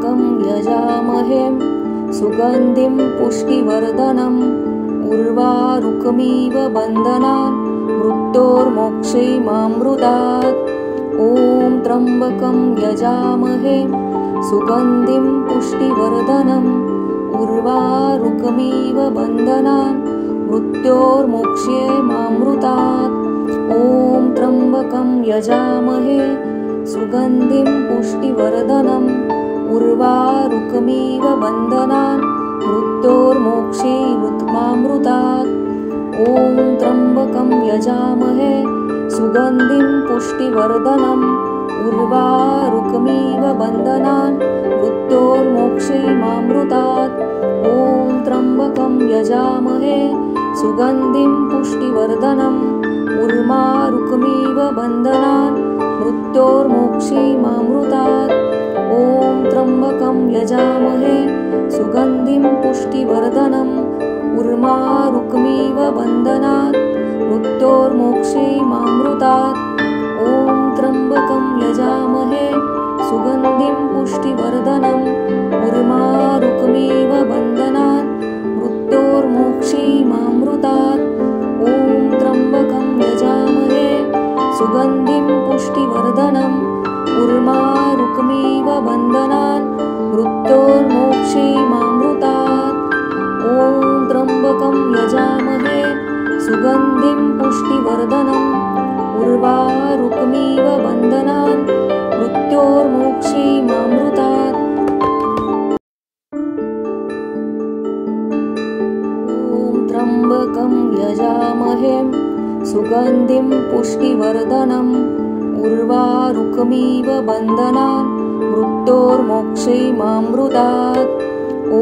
त्र्यम्बकं यजामहे सुगन्धिं पुष्टिवर्धनम् उर्वारुकमिव बन्धनान् मृत्योर्मोक्षैमामृतात्। ॐ त्र्यम्बकं यजामहे सुगन्धिं पुष्टिवर्धनम् उर्वारुकमिव बन्धनान् मृत्योर्मोक्षैमामृतात्। ॐ त्र्यम्बकं यजामहे सुगन्धिं पुष्टिवर्धनम् उर्वारुकमिव बन्धनान् मृत्योर्मोक्षैमामृतात्। ॐ त्र्यम्बकं यजामहे सुगन्धिं पुष्टिवर्धनम् उर्वारुकमिव बन्धनान् मृत्योर्मोक्षैमामृतात्। ॐ त्र्यम्बकं यजामहे सुगन्धिं पुष्टिवर्धनम् उर्वारुकमिव बन्धनान् मृत्योर्मोक्षैमामृतात्। ॐ त्र्यम्बकं यजामहे सुगन्धिं पुष्टिवर्धनम् उर्वारुकमिव बन्धनान् मृत्योर्मोक्षैमामृतात्। ॐ त्र्यम्बकं यजामहे सुगन्धिं पुष्टिवर्धनम् उर्वारुकमिव बन्धनान् मृत्योर्मोक्षैमामृतात्। ॐ त्र्यम्बकं यजामहे सुगन्धिं पुष्टिवर्धनम् उर्वारुकमिव बन्धनान् मृत्योर्मोक्षैमामृतात्। ॐ त्र्यम्बकं यजामहे सुगन्धिं पुष्टिवर्धनम् उर्वारुकमिव बन्धनान् मृत्योर्मोक्षैमामृतात्। ॐ त्र्यम्बकं यजामहे सुगन्धिं पुष्टिवर्धनम् उर्वारुकमिव बन्धनान् मृत्योर्मोक्षैमामृतात्। ॐ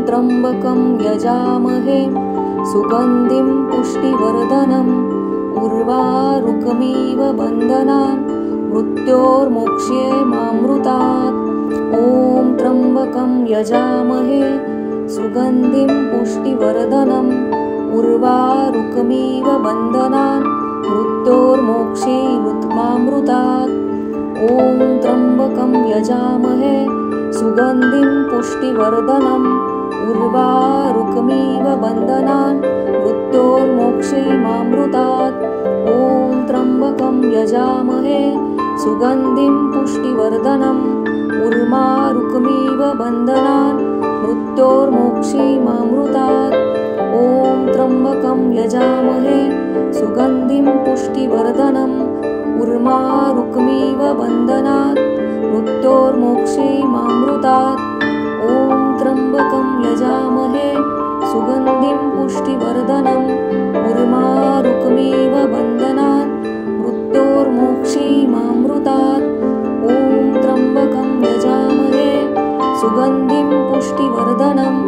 त्र्यम्बकं यजामहे सुगन्धिं पुष्टिवर्धनम् उर्वारुकमिव बन्धनान् मृत्योर्मोक्षैमामृतात्। ॐ त्र्यम्बकं यजामहे सुगन्धिं पुष्टिवर्धनम् उर्वारुकमिव बन्धनान् मृत्योर्मोक्षैमामृतात्। ॐ त्र्यम्बकं यजामहे सुगन्धिं पुष्टिवर्धनम् उर्वारुकमिव बन्धनान् मृत्योर्मोक्षैमामृतात्। ॐ त्र्यम्बकं यजामहे सुगन्धिं पुष्टिवर्धनम् उर्वारुकमिव बन्धनान् मृत्योर्मोक्षैमामृतात्। ॐ त्र्यम्बकं यजामहे सुगन्धिं पुष्टिवर्धनम् उर्वारुकमिव बन्धनान् मृत्योर्मोक्षैमामृतात्। ॐ त्र्यम्बकं यजामहे सुगन्धिं पुष्टिवर्धनम् उर्वारुकमिव बन्धनान् मृत्योर्मोक्षैमामृतात्। ॐ त्र्यम्बकं यजामहे सुगन्धिं पुष्टिवर्धनम्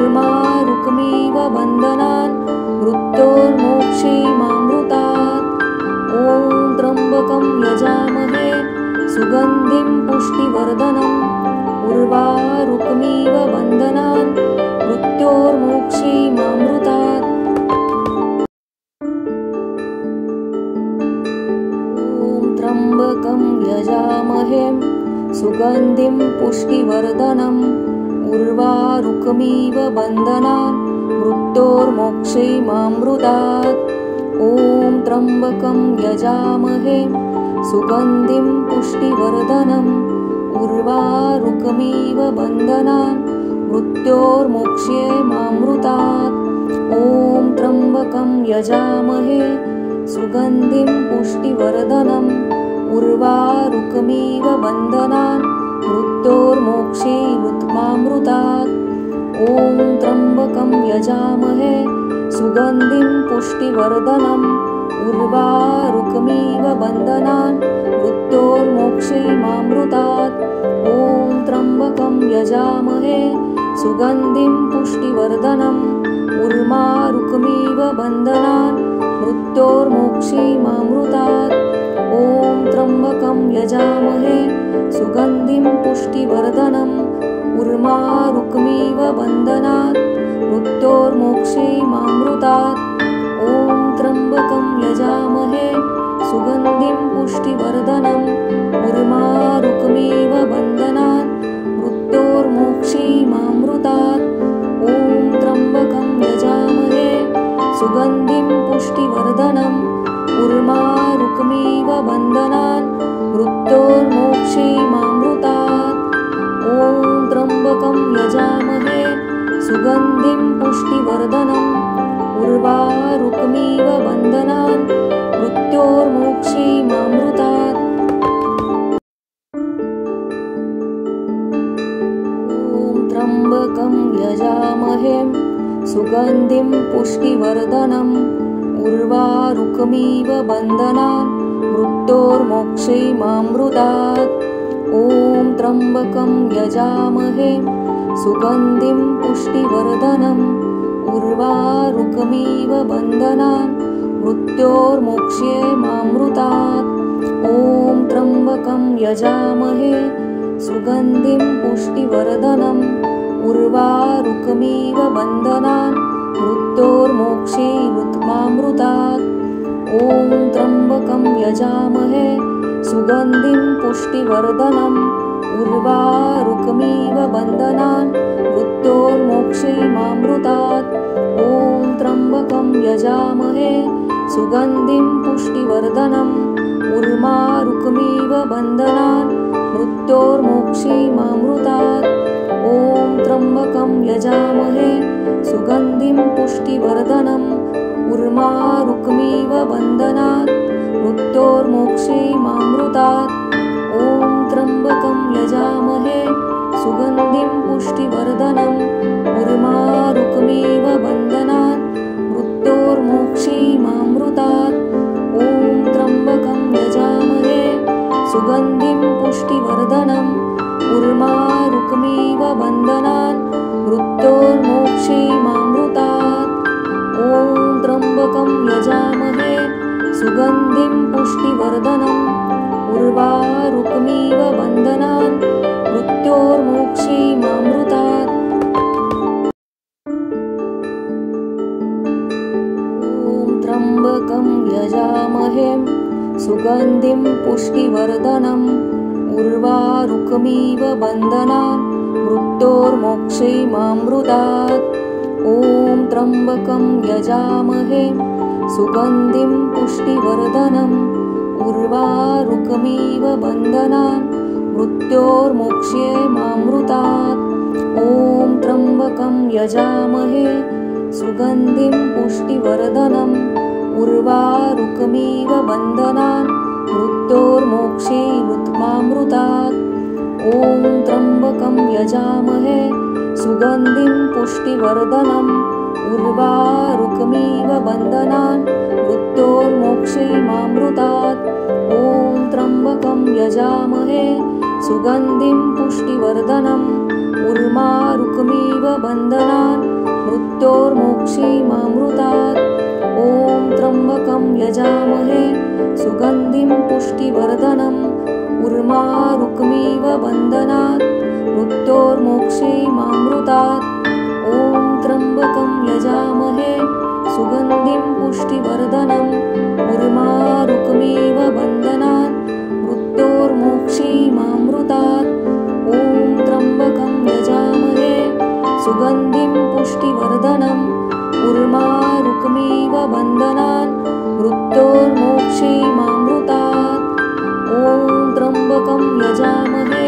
उर्वारुकमिव बन्धनान् मृत्योर्मोक्षैमामृतात्। ॐ त्र्यम्बकं यजामहे सुगन्धिं पुष्टिवर्धनम् उर्वारुकमिव बन्धनान् मृत्योर्मोक्षैमामृतात्। ॐ त्र्यम्बकं यजामहे सुगन्धिं पुष्टिवर्धनम् उर्वारुकमिव बन्धनान् मृत्योर्मोक्षैमामृतात्। ॐ त्र्यम्बकं यजामहे सुगन्धिं पुष्टिवर्धनम् उर्वारुकमिव बन्धनान् मृत्योर्मोक्षैमामृतात्। ॐ त्र्यम्बकं यजामहे सुगन्धिं पुष्टिवर्धनम् उर्वारुकमिव बन्धनान् मृत्योर्मोक्षैमामृतात्। ॐ त्र्यम्बकं यजामहे सुगन्धिं पुष्टिवर्धनम् उर्वारुकमिव बन्धनान् मृत्योर्मोक्षैमामृतात्। ॐ त्र्यम्बकं यजामहे सुगन्धिं पुष्टिवर्धनम् उर्वारुकमिव बन्धनान् मृत्योर्मोक्षैमामृतात्। ॐ त्र्यम्बकं यजामहे सुगन्धिं पुष्टिवर्धनम् उर्वारुकमिव बन्धनान् मृत्योर्मोक्षैमामृतात्। ॐ त्र्यम्बकं यजामहे सुगन्धिं पुष्टिवर्धनम् उर्वारुकमिव बन्धनान् पुष्टिवर्धनम् उर्वारुकमिव बन्धनान् मृत्योर्मोक्षीमामृतात्। ॐ त्र्यम्बकं यजामहे सुगन्धिं पुष्टिवर्धनम् उर्वारुकमिव बन्धनान् मृत्योर्मोक्षीमामृतात्। ॐ त्र्यम्बकं यजामहे सुगन्धिं पुष्टिवर्धनम् उर्वारुकमिव बन्धनान् मृत्योर्मोक्षीमामृतात्। ॐ त्र्यम्बकं यजामहे सुगन्धिं पुष्टिवर्धनम् उर्वारुकमिव बन्धनान् मृत्योर्मोक्षीमामृतात्। ॐ त्र्यम्बकं यजामहे सुगन्धिं पुष्टिवर्धनम् उर्वारुकमिव बन्धनान् मृत्योर्मोक्षीमामृतात्। ॐ त्र्यम्बकं यजामहे सुगन्धिं पुष्टिवर्धनम् उर्वारुकमिव बन्धनान् मृत्योर्मोक्षीमामृतात्। ॐ त्र्यम्बकं यजामहे सुगन्धिं पुष्टिवर्धनम् उर्वारुकमिव बन्धनान् मृत्योर्मोक्षीमामृतात्। ॐ त्र्यम्बकं यजामहे सुगन्धिं पुष्टिवर्धनम् उर्वारुकमिव बन्धनान् मृत्योर्मोक्षीमामृतात्। ॐ त्र्यम्बकं यजामहे सुगन्धिं पुष्टिवर्धनम् उर्वारुकमिव बन्धनान् मृत्योर्मोक्षीमामृतात्। ॐ त्र्यम्बकं यजामहे सुगन्धिं पुष्टिवर्धनम् उर्वारुकमिव बन्धनान् मृत्योर्मोक्षीमामृतात्। ॐ त्र्यम्बकं यजामहे सुगन्धिं पुष्टिवर्धनम् उर्वारुकमिव बन्धनान् मृत्योर्मोक्षीमामृतात्। ॐ त्र्यम्बकं यजामहे सुगन्धिं पुष्टिवर्धनम् उर्वारुकमिव बन्धनान् मृत्योर्मोक्षीमामृतात्। ॐ त्र्यम्बकं यजामहे सुगन्धिं पुष्टिवर्धनम् उर्वारुकमिव बन्धनान् मृत्योर्मोक्षीमामृतात्। ॐ त्र्यम्बकं यजामहे सुगन्धिं पुष्टिवर्धनम् उर्वारुकमिव बन्धनान् मृत्योर्मोक्षीमामृतात्। ॐ त्र्यम्बकं यजामहे सुगन्धिं पुष्टिवर्धनम् उर्वारुकमिव बन्धनान् मृत्योर्मोक्षीमामृतात्। ॐ त्र्यम्बकं यजामहे सुगन्धिं पुष्टिवर्धनम् उर्वारुकमिव बन्धनान् मृत्योर्मोक्षीमामृतात्। ॐ त्र्यम्बकं यजामहे सुगन्धिं पुष्टिवर्धनम् उर्वारुकमिव बन्धनान् मृत्योर्मोक्षीमामृतात्। ॐ त्र्यम्बकं यजामहे सुगन्धिं पुष्टिवर्धनम् उर्वारुकमिव बन्धनान् मृत्योर्मोक्षीमामृतात्। ॐ त्र्यम्बकं यजामहे सुगन्धिं पुष्टिवर्धनम् उर्वारुकमिव बन्धनान् मृत्योर्मोक्षीमामृतात्। ॐ त्र्यम्बकं यजामहे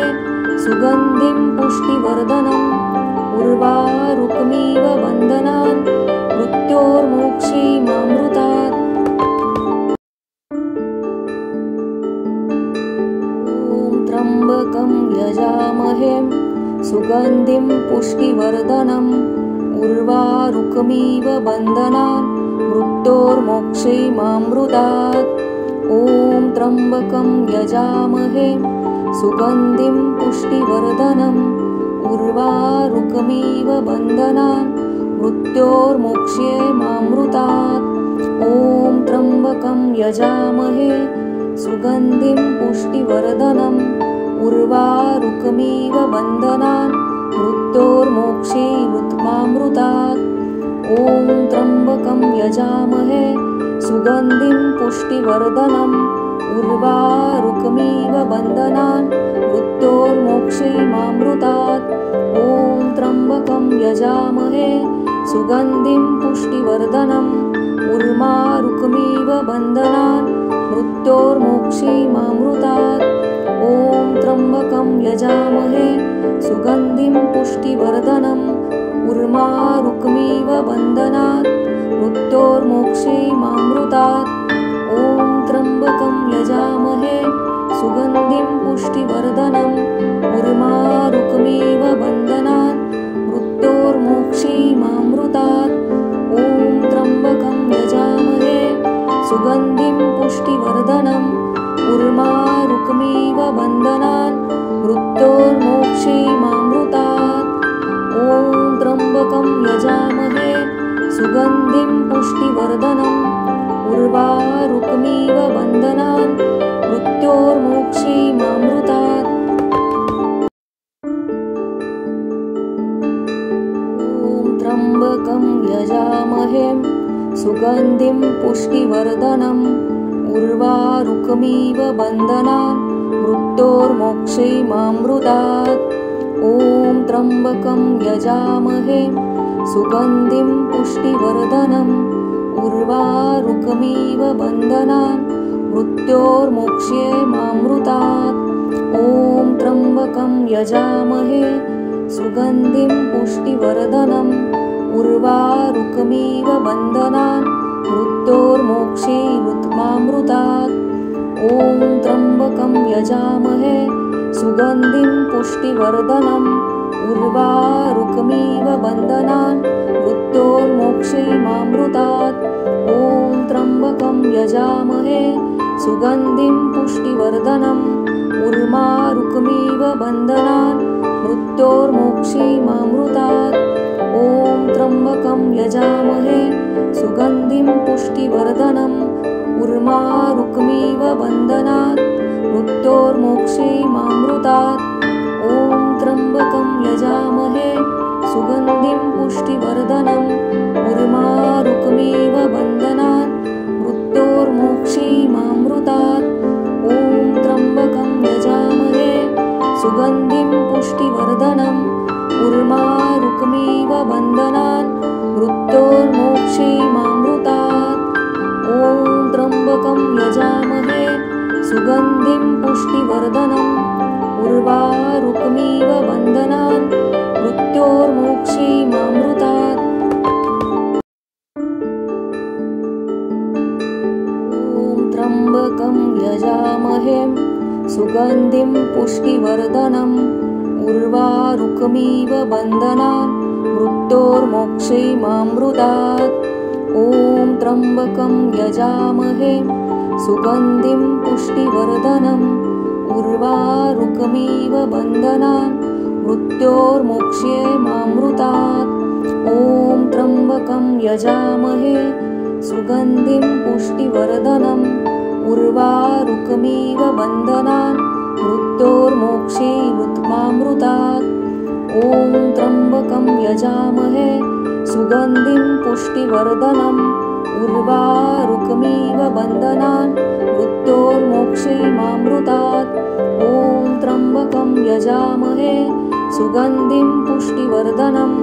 सुगन्धिं पुष्टिवर्धनम् उर्वारुकमिव बन्धनान् मृत्योर्मोक्षीमामृतात्। ॐ त्र्यम्बकं यजामहे सुगन्धिं पुष्टिवर्धनम् उर्वारुकमिव बन्धनान् मृत्योर्मोक्षीमामृतात्। ॐ त्र्यम्बकं यजामहे सुगन्धिं पुष्टिवर्धनम् उर्वारुकमिव बन्धनान् मृत्योर्मोक्षीमामृतात्। ॐ त्र्यम्बकं यजामहे सुगन्धिं पुष्टिवर्धनम् उर्वारुकमिव बन्धनान् मृत्योर्मोक्षीमामृतात्। ॐ त्र्यम्बकं यजामहे सुगन्धिं पुष्टिवर्धनम् उर्वारुकमिव बन्धनान् मृत्योर्मोक्षीमामृतात्। ॐ त्र्यम्बकं यजामहे सुगन्धिं पुष्टिवर्धनम् उर्मारुकमिव बन्धनान् मृत्योर्मोक्षीमामृतात्। ॐ त्र्यम्बकं यजामहे सुगन्धिं पुष्टिवर्धनम् उर्मारुकमिव बन्धनात् मृत्योर्मोक्षीमामृतात्। ॐ त्र्यम्बकं यजामहे सुगन्धिं पुष्टिवर्धनम् उर्मारुकमिव बन्धनात् मृत्योर्मोक्षीमामृतात्। ॐ त्र्यम्बकं यजामहे सुगन्धिं पुष्टिवर्धनम् उर्मारुकमिव बन्धनान् मृत्योर्मोक्षीमामृतात्। ॐ त्र्यम्बकं यजामहे सुगन्धिं पुष्टिवर्धनम् उर्वारुकमिव बन्धनान् मृत्योर्मोक्षीमामृतात्। ॐ त्र्यम्बकं यजामहे सुगन्धिं पुष्टिवर्धनम् उर्वारुकमिव बन्धनान् मृत्योर्मोक्षीमामृतात्। ॐ त्र्यम्बकं यजामहे सुगन्धिं पुष्टिवर्धनम् उर्वारुकमिव बन्धनान् मृत्योर्मोक्षीमामृतात्। ॐ त्र्यम्बकं यजामहे सुगन्धिं पुष्टिवर्धनम् उर्वारुकमिव बन्धनान् मृत्योर्मोक्षीमामृतात्। ॐ त्र्यम्बकं यजामहे सुगन्धिं पुष्टिवर्धनम् उर्वारुकमिव बन्धनान् मृत्योर्मोक्षीमामृतात्। ॐ त्र्यम्बकं यजामहे सुगन्धिं पुष्टिवर्धनम् उर्वारुकमिव बन्धनान् मृत्योर्मोक्षीमामृतात्। ॐ त्र्यम्बकं यजामहे सुगन्धिं पुष्टिवर्धनम् उर्वारुकमिव बन्धनात् मृत्योर्मोक्षीमामृतात्। ॐ त्र्यम्बकं यजामहे सुगन्धिं पुष्टिवर्धनम् उर्वारुकमिव बन्धनान् मृत्योर्मोक्षीमामृतात्। ॐ त्र्यम्बकं यजामहे सुगन्धिं पुष्टिवर्धनम् उर्वारुकमिव बन्धनान् मृत्योर्मोक्षीमामृतात्। ॐ त्र्यम्बकं यजामहे सुगन्धिं पुष्टिवर्धनम् उर्वारुकमिव बन्धनान् मृत्योर्मोक्षीमामृतात्। ॐ त्र्यम्बकं यजामहे सुगन्धिं पुष्टिवर्धनम् उर्वारुकमिव बन्धनान् मृत्योर्मोक्षीमामृतात्। ॐ त्र्यम्बकं यजामहे सुगन्धिं पुष्टिवर्धनम् उर्वारुकमिव बन्धनान् मृत्योर्मोक्षीमामृतात्। ॐ त्र्यम्बकं यजामहे सुगन्धिं पुष्टिवर्धनम् उर्वारुकमिव बन्धनान् मृत्योर्मोक्षीमामृतात्। ॐ त्र्यम्बकं यजामहे सुगन्धिं पुष्टिवर्धनम् उर्वारुकमिव बन्धनान् मृत्योर्मोक्षीमामृतात्। ॐ त्र्यम्बकं यजामहे सुगन्धिं पुष्टिवर्धनम्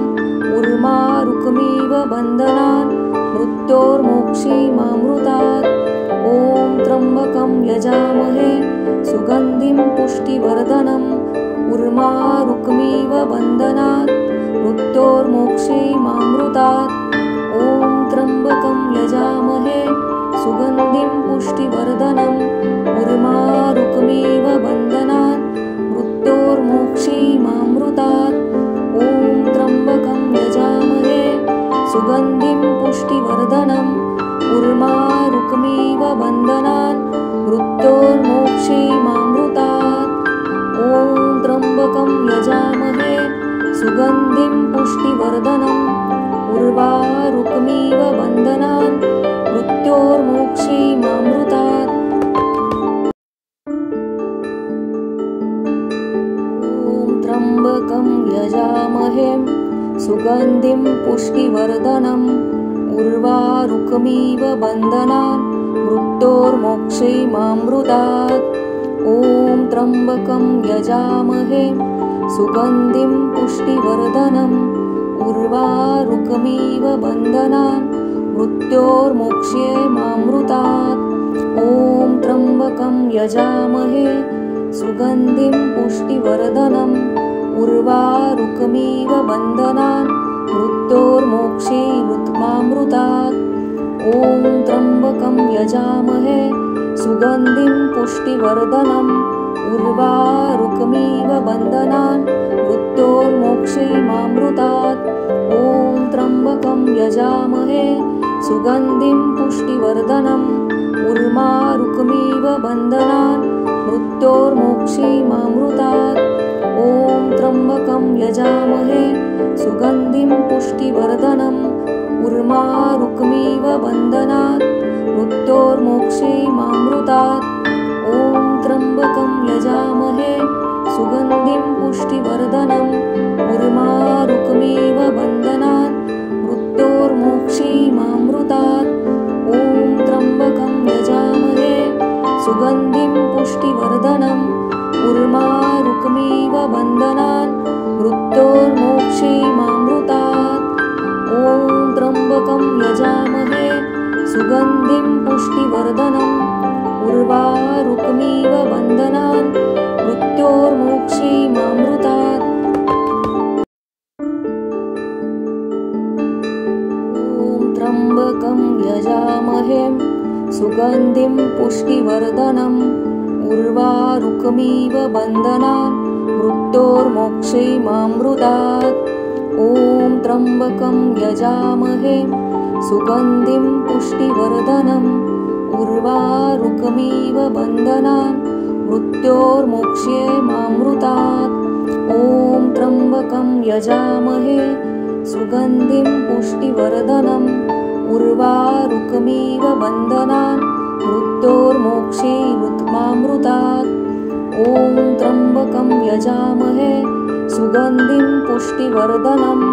उर्वारुकमिव बन्धनान् मृत्योर्मोक्षीमामृतात्। ॐ त्र्यम्बकं यजामहे सुगन्धिं पुष्टिवर्धनम् उर्वारुकमिव बन्धनान् मृत्योर्मोक्षीमामृतात्। ॐ त्र्यम्बकं यजामहे सुगन्धिं पुष्टिवर्धनम् उर्वारुकमिव बन्धनान् मृत्योर्मोक्षीमामृतात्। ॐ त्र्यम्बकं यजामहे सुगन्धिं पुष्टिवर्धनम् उर्वारुकमिव बन्धनान् मृत्योर्मोक्षीमामृतात्। ॐ त्र्यम्बकं यजामहे सुगन्धिं पुष्टिवर्धनम् उर्वारुकमिव बन्धनान् मृत्योर्मोक्षीमामृतात्। ॐ त्र्यम्बकं यजामहे सुगन्धिं पुष्टिवर्धनम् उर्वारुकमिव बन्धनान् मृत्योर्मोक्षीमामृतात्। ॐ त्र्यम्बकं यजामहे सुगन्धिं पुष्टिवर्धनम् उर्वारुकमिव बन्धनान् मृत्योर्मोक्ष्येमामृतात्। ॐ त्र्यम्बकं यजामहे सुगन्धिं पुष्टिवर्धनम् उर्वारुकमिव बन्धनान् मृत्योर्मोक्ष्येमुत्मामृतात्। ॐ त्र्यम्बकं यजामहे सुगन्धिं पुष्टिवर्धनम् उर्वारुकमिव बन्धनान् मृत्योर्मोक्ष्येमामृतात्। ॐ त्र्यम्बकं यजामहे सुगन्धिं पुष्टिवर्धनम् उर्वारुकमिव बन्धनान् मृत्योर्मोक्ष्येमामृतात्। ॐ त्र्यम्बकं यजामहे सुगन्धिं पुष्टिवर्धनम् उर्वारुकमिव बन्धनान् मृत्योर्मोक्ष्येमामृतात्। ॐ त्र्यम्बकं यजामहे सुगन्धिं पुष्टिवर्धनम् उर्वारुकमिव बन्धनान् मृत्योर्मोक्ष्येमामृतात्। ॐ त्र्यम्बकं यजामहे सुगन्धिं पुष्टिवर्धनम् उर्वारुकमिव बन्धनान् मृत्योर्मोक्ष्येमामृतात्। ॐ त्र्यम्बकं यजामहे सुगन्धिं पुष्टिवर्धनम् उर्वारुकमिव बन्धनान् मृत्योर्मोक्ष्येमामृतात्। ॐ त्र्यम्बकं यजामहे सुगन्धिं पुष्टिवर्धनम् उर्वारुकमिव बन्धनान् मृत्योर्मोक्ष्येमामृतात्। ॐ त्र्यम्बकं यजामहे सुगन्धिं पुष्टिवर्धनम् उर्वारुकमिव बन्धनान् मृत्योर्मोक्ष्येमामृतात्। ॐ त्र्यम्बकं यजामहे सुगन्धिं पुष्टिवर्धनम् उर्वारुकमिव बन्धनान् मृत्योर्मोक्ष्येमुत्मामृतात्। ॐ त्र्यम्बकं यजामहे सुगन्धिं पुष्टिवर्धनम्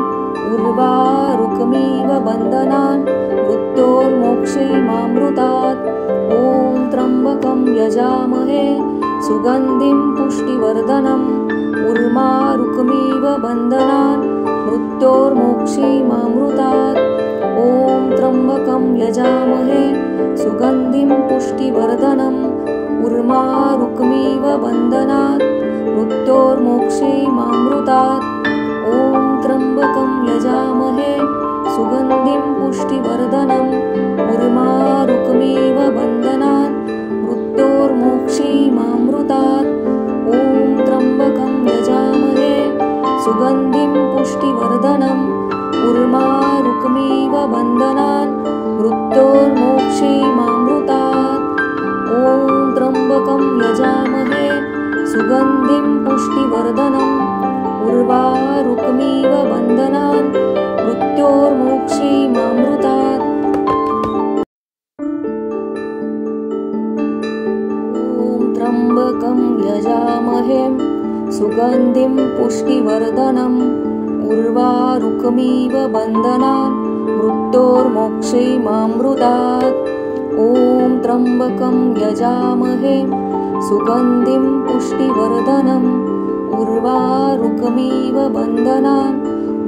उर्वारुकमिव बन्धनान् मृत्योर्मोक्ष्येमामृतात्। ॐ त्र्यम्बकं यजामहे सुगन्धिं पुष्टिवर्धनम् उर्वारुकमिव बन्धनान् मृत्योर्मोक्ष्येमामृतात्। ॐ त्र्यम्बकं यजामहे सुगन्धिं पुष्टिवर्धनम् उर्वारुकमिव बन्धनान् मृत्योर्मोक्ष्येमामृतात्। ॐ त्र्यम्बकं यजामहे सुगन्धिं पुष्टिवर्धनम् उर्वारुकमिव बन्धनान् मृत्योर्मोक्ष्येमामृतात्। ॐ त्र्यम्बकं यजामहे सुगन्धिं पुष्टिवर्धनम् उर्वारुकमिव बन्धनान् मृत्योर्मोक्ष्येमामृतात्। ॐ त्र्यम्बकं यजामहे सुगन्धिं पुष्टिवर्धनम् उर्वारुकमिव बन्धनान् मृत्योर्मोक्ष्येमामृतात्। ॐ त्र्यम्बकं यजामहे सुगन्धिं पुष्टिवर्धनम् उर्वारुकमिव बन्धनान् मृत्योर्मोक्ष्येमामृतात्। ॐ त्र्यम्बकं यजामहे सुगन्धिं पुष्टिवर्धनम् उर्वारुकमिव बन्धनान्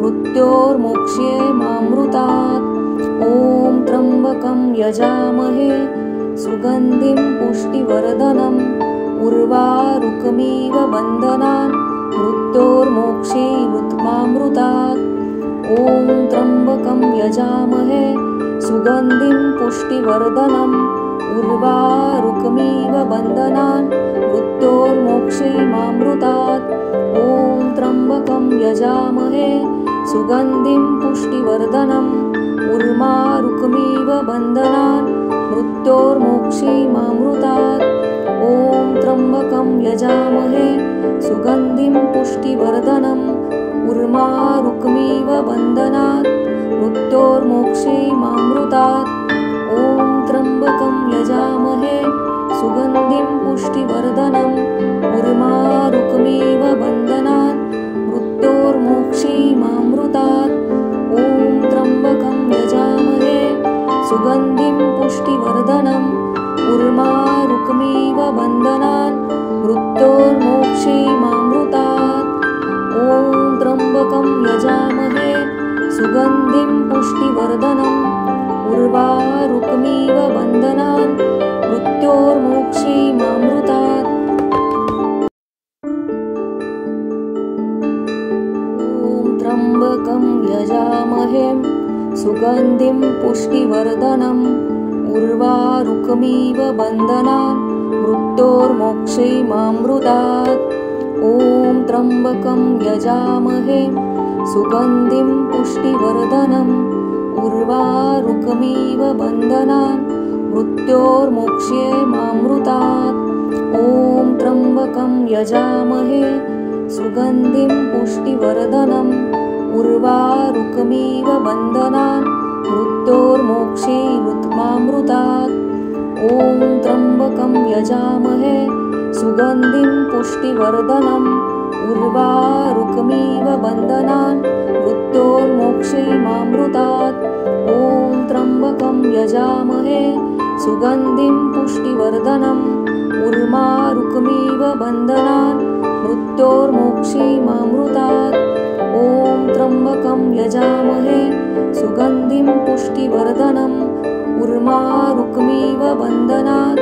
मृत्योर्मोक्ष्येमामृतात्। ॐ त्र्यम्बकं यजामहे सुगन्धिं पुष्टिवर्धनम् उर्वारुकमिव बन्धनान् मृत्योर्मोक्ष्येमुत्मामृतात्। ॐ त्र्यम्बकं यजामहे सुगन्धिं पुष्टिवर्धनम् उर्वारुकमिव बन्धनान् मृत्योर्मोक्ष्येमामृतात्। ॐ त्र्यम्बकं यजामहे सुगन्धिं पुष्टिवर्धनम् उर्वारुकमिव बन्धनान् मृत्योर्मोक्ष्येमामृतात्। ॐ त्र्यम्बकं यजामहे सुगन्धिं पुष्टिवर्धनम् उर्वारुकमिव बन्धनान् मृत्योर्मोक्ष्येमामृतात्। ॐ त्र्यम्बकं यजामहे सुगन्धिं पुष्टिवर्धनम् उर्वारुकमिव बन्धनान् मृत्योर्मोक्ष्येमामृतात्। ॐ त्र्यम्बकं यजामहे सुगन्धिं पुष्टिवर्धनम् उर्वारुकमिव बन्धनान् मृत्योर्मोक्ष्येमामृतात्। ॐ त्र्यम्बकं यजामहे सुगन्धिं पुष्टिवर्धनम् सुगन्धिं पुष्टिवर्धनम् उर्वारुकमिव बन्धनान् मृत्योर्मोक्षैमामृतात्। ॐ त्र्यम्बकं यजामहे सुगन्धिं पुष्टिवर्धनम् उर्वारुकमिव बन्धनान् मृत्योर्मोक्षैमामृतात्। ॐ त्र्यम्बकं यजामहे सुगन्धिं पुष्टिवर्धनम् उर्वारुकमिव बन्धनान् मृत्योर्मोक्षैमामृतात्। ॐ त्र्यम्बकं यजामहे सुगन्धिं पुष्टिवर्धनम् उर्वारुकमिव बन्धनान् मृत्योर्मोक्षैमामृतात्। ॐ त्र्यम्बकं यजामहे सुगन्धिं पुष्टिवर्धनम् उर्वारुकमिव बन्धनान् मृत्योर्मोक्षैमामृतात्। ॐ त्र्यम्बकं यजामहे सुगन्धिं पुष्टिवर्धनम् उर्वारुकमिव बन्धनात्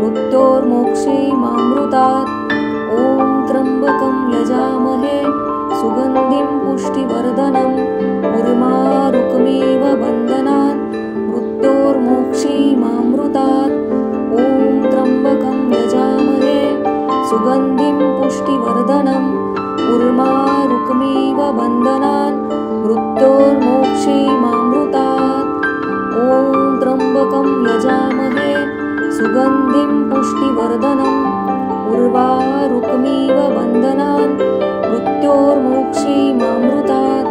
मृत्योर्मोक्षैमामृतात्। ॐ त्र्यम्बकं यजामहे सुगन्धिं पुष्टिवर्धनम् उर्वारुकमिव बन्धनान् मृत्योर्मोक्षैमामृतात्। ॐ त्र्यम्बकं यजामहे सुगन्धिं पुष्टिवर्धनम् उर्वारुकमिव बन्धनान् मृत्योर्मोक्षैमामृतात्। ॐ त्र्यम्बकं यजामहे सुगन्धिं पुष्टिवर्धनम् उर्वारुकमिव बन्धनान् मृत्योर्मोक्षैमामृतात्।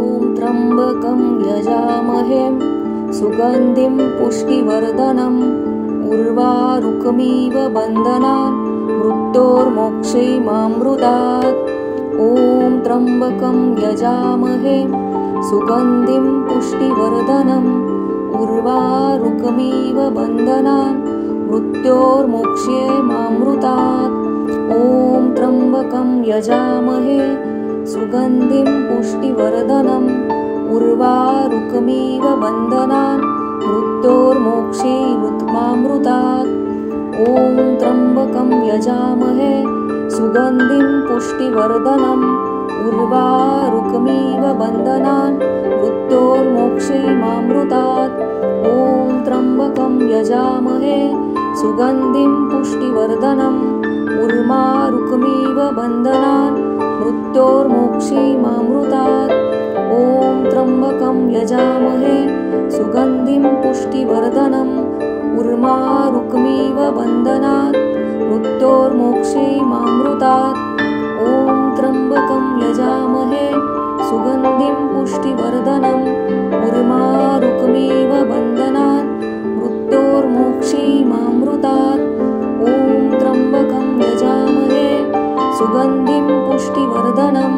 ॐ त्र्यम्बकं यजामहे सुगन्धिं पुष्टिवर्धनम् उर्वारुकमिव बन्धनान् मृत्योर्मोक्षैमामृतात्। ॐ त्र्यम्बकं यजामहे सुगन्धिं पुष्टिवर्धनम् उर्वारुकमिव बन्धनान् मृत्योर्मोक्षैमामृतात्। ॐ त्र्यम्बकं यजामहे सुगन्धिं पुष्टिवर्धनम् उर्वारुकमिव बन्धनान् मृत्योर्मोक्षैमामृतात्। ॐ त्र्यम्बकं यजामहे सुगन्धिं पुष्टिवर्धनम् उर्वारुकमिव बन्धनान् मृत्योर्मोक्षैमामृतात्। ॐ त्र्यम्बकं यजामहे सुगन्धिं पुष्टिवर्धनम् उर्वारुकमिव बन्धनान् मृत्योर्मोक्षैमामृतात्। ॐ त्र्यम्बकं यजामहे सुगन्धिं पुष्टिवर्धनम् उर्वारुकमिव बन्धनान् मृत्योर्मोक्षैमामृतात्। ॐ त्र्यम्बकं यजामहे सुगन्धिं पुष्टिवर्धनम् उर्वारुकमिव बन्धनान् मृत्योर्मोक्षैमामृतात्। ॐ त्र्यम्बकं यजामहे सुगन्धिं पुष्टिवर्धनम्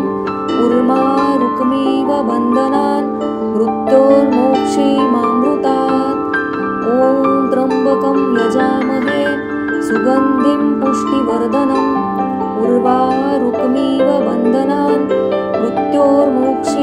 उर्वारुकमिव बन्धनान् मृत्योर्मोक्षैमामृतात्। ॐ त्र्यम्बकं यजामहे सुगन्धिं पुष्टिवर्धनम् उर्वारुकमिव बन्धनान् मृत्योर्मोक्षैमामृतात्।